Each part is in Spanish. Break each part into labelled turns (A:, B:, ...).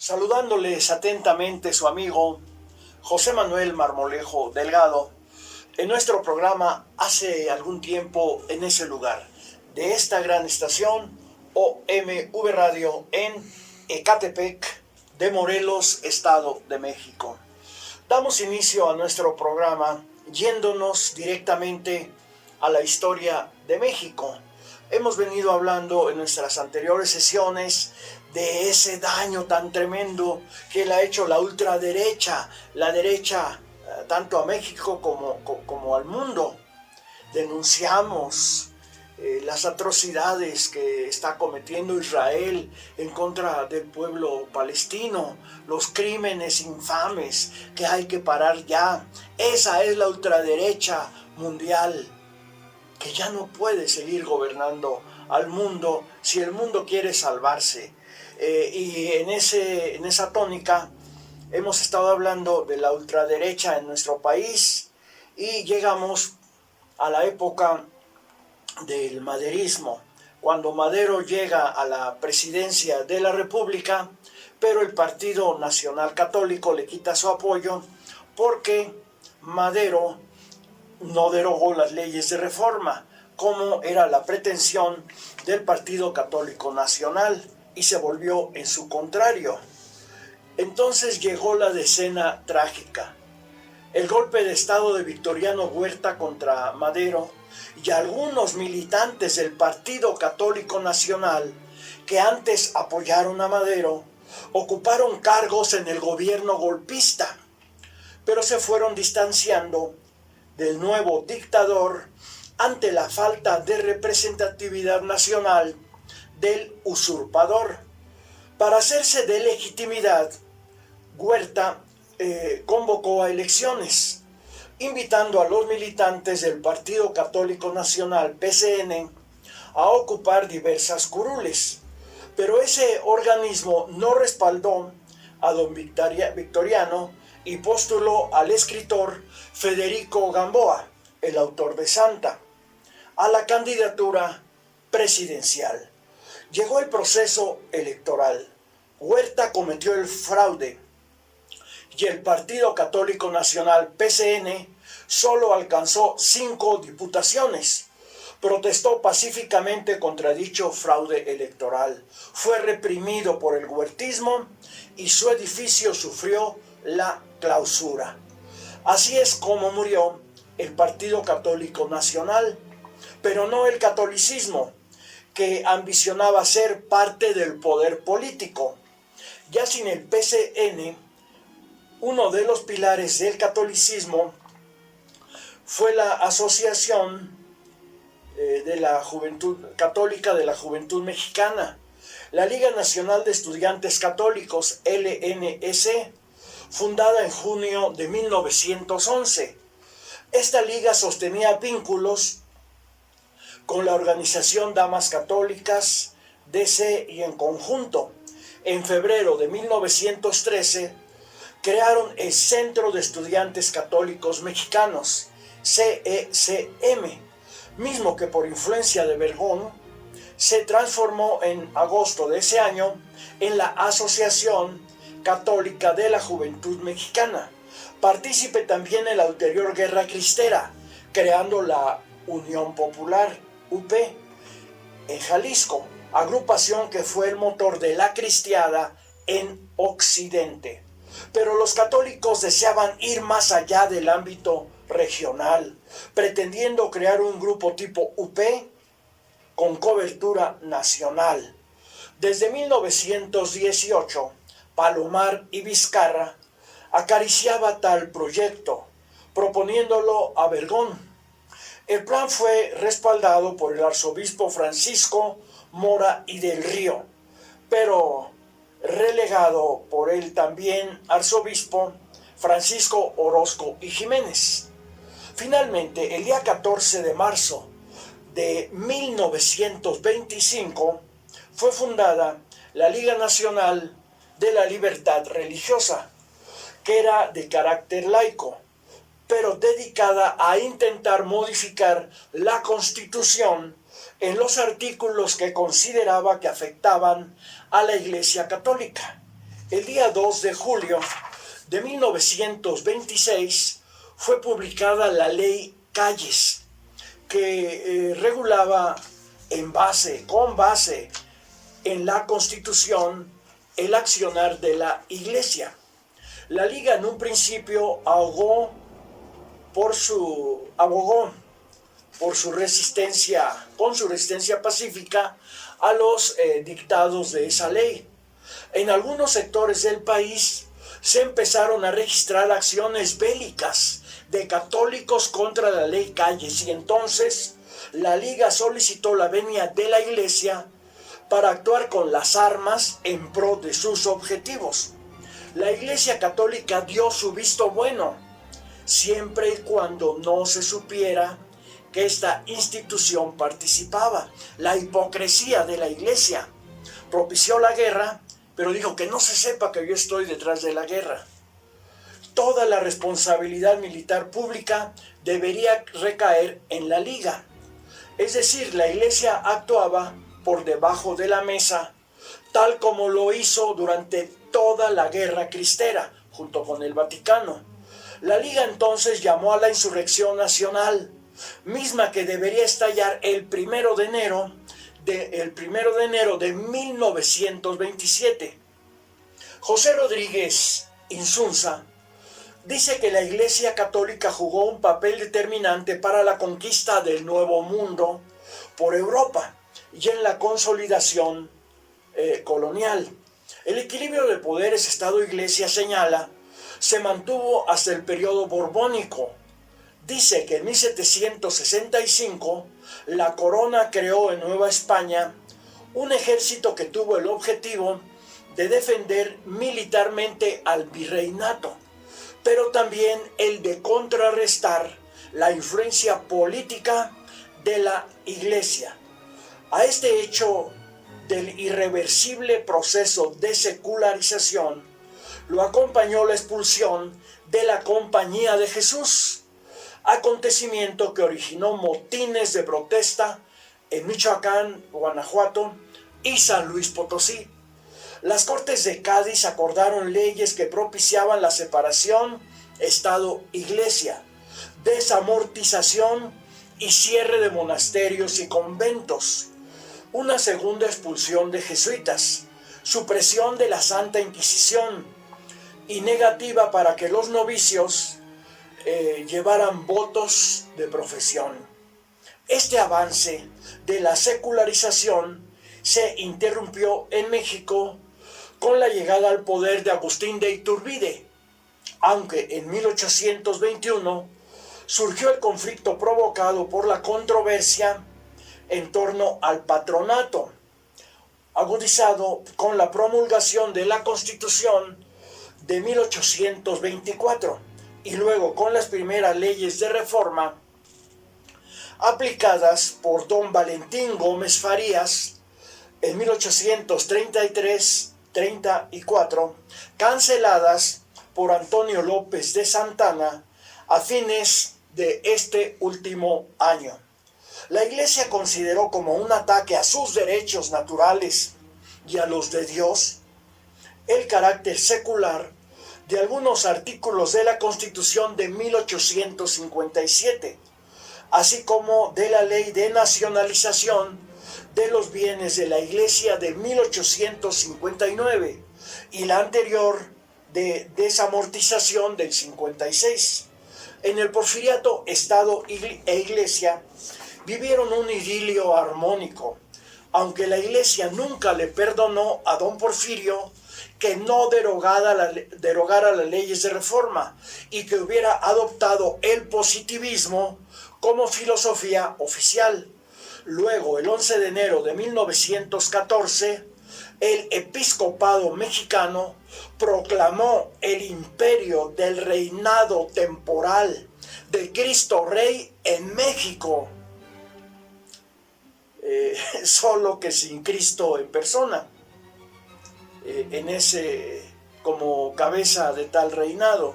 A: Saludándoles atentamente su amigo José Manuel Marmolejo Delgado, en nuestro programa hace algún tiempo en ese lugar, de esta gran estación OMV Radio en Ecatepec de Morelos, Estado de México. Damos inicio a nuestro programa yéndonos directamente a la historia de México. Hemos venido hablando en nuestras anteriores sesiones de ese daño tan tremendo que le ha hecho la ultraderecha, la derecha, tanto a México como al mundo. Denunciamos las atrocidades que está cometiendo Israel en contra del pueblo palestino, los crímenes infames que hay que parar ya. Esa es la ultraderecha mundial, que ya no puede seguir gobernando al mundo si el mundo quiere salvarse. Y en esa tónica hemos estado hablando de la ultraderecha en nuestro país y llegamos a la época del maderismo, cuando Madero llega a la presidencia de la República, pero el Partido Nacional Católico le quita su apoyo porque Madero no derogó las leyes de reforma, como era la pretensión del Partido Católico Nacional, y se volvió en su contrario. Entonces llegó la decena trágica, el golpe de estado de Victoriano Huerta contra Madero, y algunos militantes del Partido Católico Nacional que antes apoyaron a Madero ocuparon cargos en el gobierno golpista, pero se fueron distanciando del nuevo dictador ante la falta de representatividad nacional del usurpador. Para hacerse de legitimidad, Huerta convocó a elecciones, invitando a los militantes del Partido Católico Nacional, PCN, a ocupar diversas curules, pero ese organismo no respaldó a don Victoriano y postuló al escritor Federico Gamboa, el autor de Santa, a la candidatura presidencial. Llegó el proceso electoral. Huerta cometió el fraude y el Partido Católico Nacional, PCN, solo alcanzó 5 diputaciones. Protestó pacíficamente contra dicho fraude electoral. Fue reprimido por el huertismo y su edificio sufrió la clausura. Así es como murió el Partido Católico Nacional, pero no el catolicismo, que ambicionaba ser parte del poder político. Ya sin el PCN, uno de los pilares del catolicismo fue la Asociación de la Juventud Católica de la Juventud Mexicana, la Liga Nacional de Estudiantes Católicos, LNEC, fundada en junio de 1911. Esta liga sostenía vínculos con la organización Damas Católicas, DC, y en conjunto, en febrero de 1913, crearon el Centro de Estudiantes Católicos Mexicanos, CECM, mismo que por influencia de Bergón se transformó en agosto de ese año en la Asociación Católica de la Juventud Mexicana. Partícipe también en la ulterior Guerra Cristera, creando la Unión Popular, UP, en Jalisco, agrupación que fue el motor de la cristiada en Occidente. Pero los católicos deseaban ir más allá del ámbito regional, pretendiendo crear un grupo tipo UP con cobertura nacional. Desde 1918, Palomar y Vizcarra acariciaba tal proyecto, proponiéndolo a Bergón. El plan fue respaldado por el arzobispo Francisco Mora y del Río, pero relegado por el también arzobispo Francisco Orozco y Jiménez. Finalmente, el día 14 de marzo de 1925, fue fundada la Liga Nacional de la Libertad Religiosa, que era de carácter laico, pero dedicada a intentar modificar la Constitución en los artículos que consideraba que afectaban a la Iglesia Católica. El día 2 de julio de 1926 fue publicada la Ley Calles, que regulaba con base en la Constitución el accionar de la Iglesia. La Liga en un principio abogó por su resistencia, con su resistencia pacífica a los dictados de esa ley. En algunos sectores del país se empezaron a registrar acciones bélicas de católicos contra la Ley Calles, y entonces la Liga solicitó la venia de la Iglesia para actuar con las armas en pro de sus objetivos. La Iglesia Católica dio su visto bueno, siempre y cuando no se supiera que esta institución participaba. La hipocresía de la Iglesia propició la guerra, pero dijo que no se sepa que yo estoy detrás de la guerra. Toda la responsabilidad militar pública debería recaer en la Liga. Es decir, la Iglesia actuaba por debajo de la mesa, tal como lo hizo durante toda la Guerra Cristera, junto con el Vaticano. La Liga entonces llamó a la insurrección nacional, misma que debería estallar el 1 de enero de 1927. José Rodríguez Insunza dice que la Iglesia Católica jugó un papel determinante para la conquista del Nuevo Mundo por Europa y en la consolidación colonial. El equilibrio de poderes Estado-Iglesia, señala, se mantuvo hasta el periodo borbónico. Dice que en 1765 la corona creó en Nueva España un ejército que tuvo el objetivo de defender militarmente al virreinato, pero también el de contrarrestar la influencia política de la Iglesia. A este hecho del irreversible proceso de secularización lo acompañó la expulsión de la Compañía de Jesús, acontecimiento que originó motines de protesta en Michoacán, Guanajuato y San Luis Potosí. Las Cortes de Cádiz acordaron leyes que propiciaban la separación Estado-Iglesia, desamortización y cierre de monasterios y conventos, una segunda expulsión de jesuitas, supresión de la Santa Inquisición y negativa para que los novicios llevaran votos de profesión. Este avance de la secularización se interrumpió en México con la llegada al poder de Agustín de Iturbide, aunque en 1821 surgió el conflicto provocado por la controversia en torno al patronato, agudizado con la promulgación de la Constitución de 1824 y luego con las primeras leyes de reforma aplicadas por don Valentín Gómez Farías en 1833-34, canceladas por Antonio López de Santana a fines de este último año. La Iglesia consideró como un ataque a sus derechos naturales y a los de Dios el carácter secular de algunos artículos de la Constitución de 1857, así como de la Ley de Nacionalización de los Bienes de la Iglesia de 1859 y la anterior de desamortización del 56. En el Porfiriato, Estado e Iglesia vivieron un idilio armónico, aunque la Iglesia nunca le perdonó a don Porfirio que no derogara las leyes de reforma y que hubiera adoptado el positivismo como filosofía oficial. Luego, el 11 de enero de 1914, el episcopado mexicano proclamó el imperio del reinado temporal de Cristo Rey en México, solo que sin Cristo en persona, como cabeza de tal reinado.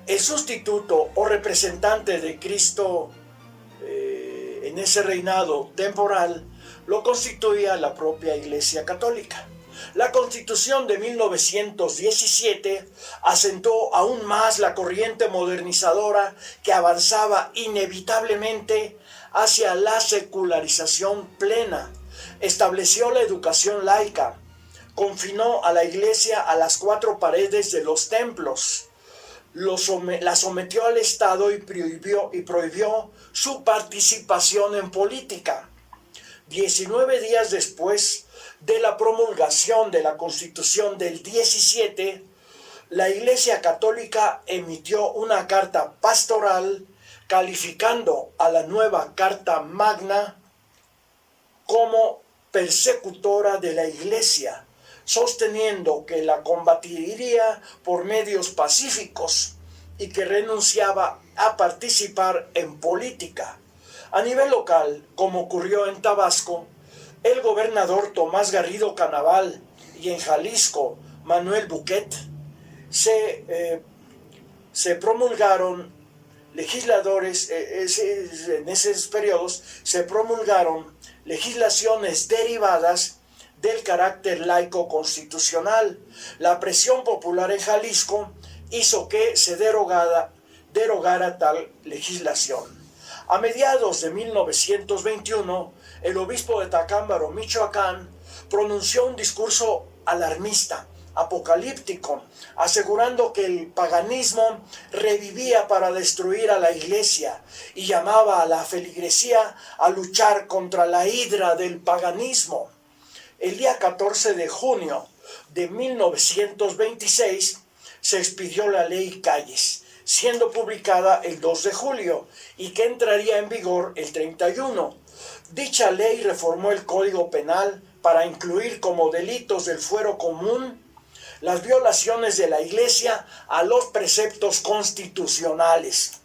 A: El sustituto o representante de Cristo en ese reinado temporal lo constituía la propia Iglesia Católica. La Constitución de 1917 asentó aún más la corriente modernizadora que avanzaba inevitablemente hacia la secularización plena. Estableció la educación laica, confinó a la Iglesia a las cuatro paredes de los templos, la sometió al Estado y prohibió su participación en política. 19 días después de la promulgación de la Constitución del 17, la Iglesia Católica emitió una carta pastoral calificando a la nueva Carta Magna como persecutora de la Iglesia, sosteniendo que la combatiría por medios pacíficos y que renunciaba a participar en política. A nivel local, como ocurrió en Tabasco, el gobernador Tomás Garrido Canaval y en Jalisco, Manuel Buquet, se promulgaron legisladores, en esos periodos se promulgaron legislaciones derivadas del carácter laico constitucional. La presión popular en Jalisco hizo que se derogara tal legislación. A mediados de 1921, el obispo de Tacámbaro, Michoacán, pronunció un discurso alarmista, apocalíptico, asegurando que el paganismo revivía para destruir a la Iglesia y llamaba a la feligresía a luchar contra la hidra del paganismo. El día 14 de junio de 1926 se expidió la ley Calles, siendo publicada el 2 de julio y que entraría en vigor el 31. Dicha ley reformó el Código Penal para incluir como delitos del fuero común las violaciones de la Iglesia a los preceptos constitucionales.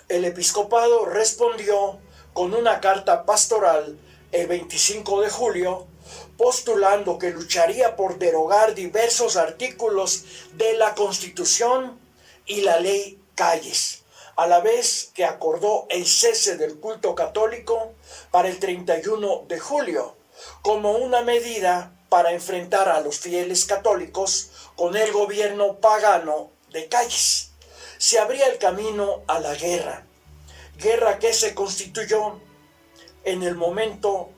A: El episcopado respondió con una carta pastoral el 25 de julio, postulando que lucharía por derogar diversos artículos de la Constitución y la ley Calles, a la vez que acordó el cese del culto católico para el 31 de julio, como una medida para enfrentar a los fieles católicos con el gobierno pagano de Calles. Se abría el camino a la guerra que se constituyó en el momento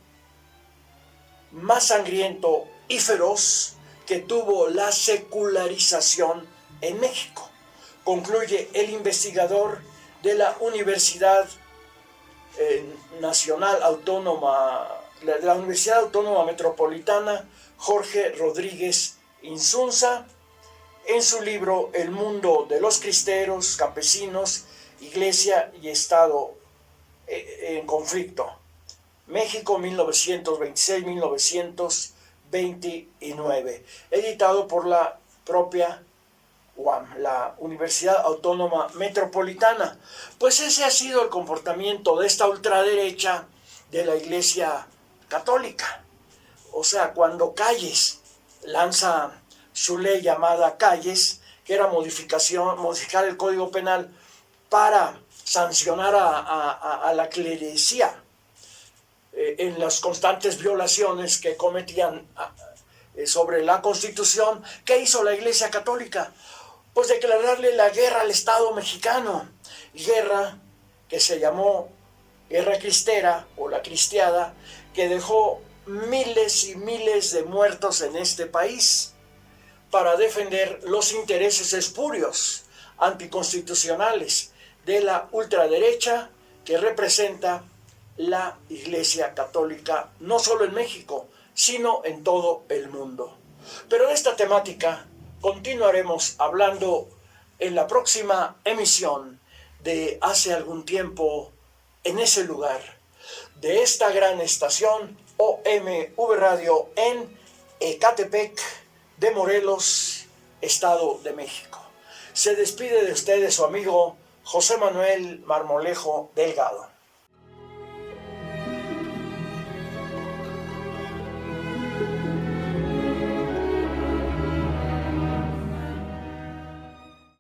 A: más sangriento y feroz que tuvo la secularización en México, concluye el investigador de la Universidad Nacional Autónoma, de la Universidad Autónoma Metropolitana, Jorge Rodríguez Insunza, en su libro El mundo de los cristeros, campesinos, Iglesia y Estado en conflicto, México 1926-1929, editado por la propia UAM, la Universidad Autónoma Metropolitana. Pues ese ha sido el comportamiento de esta ultraderecha de la Iglesia Católica. O sea, cuando Calles lanza su ley llamada Calles, que era modificar el Código Penal para sancionar a la clerecía en las constantes violaciones que cometían sobre la Constitución, ¿qué hizo la Iglesia Católica? Pues declararle la guerra al Estado mexicano, guerra que se llamó Guerra Cristera o la Cristiada, que dejó miles y miles de muertos en este país para defender los intereses espurios, anticonstitucionales de la ultraderecha que representa la Iglesia Católica, no solo en México, sino en todo el mundo. Pero de esta temática continuaremos hablando en la próxima emisión de Hace algún tiempo en ese lugar, de esta gran estación OMV Radio en Ecatepec de Morelos, Estado de México. Se despide de ustedes su amigo José Manuel Marmolejo Delgado.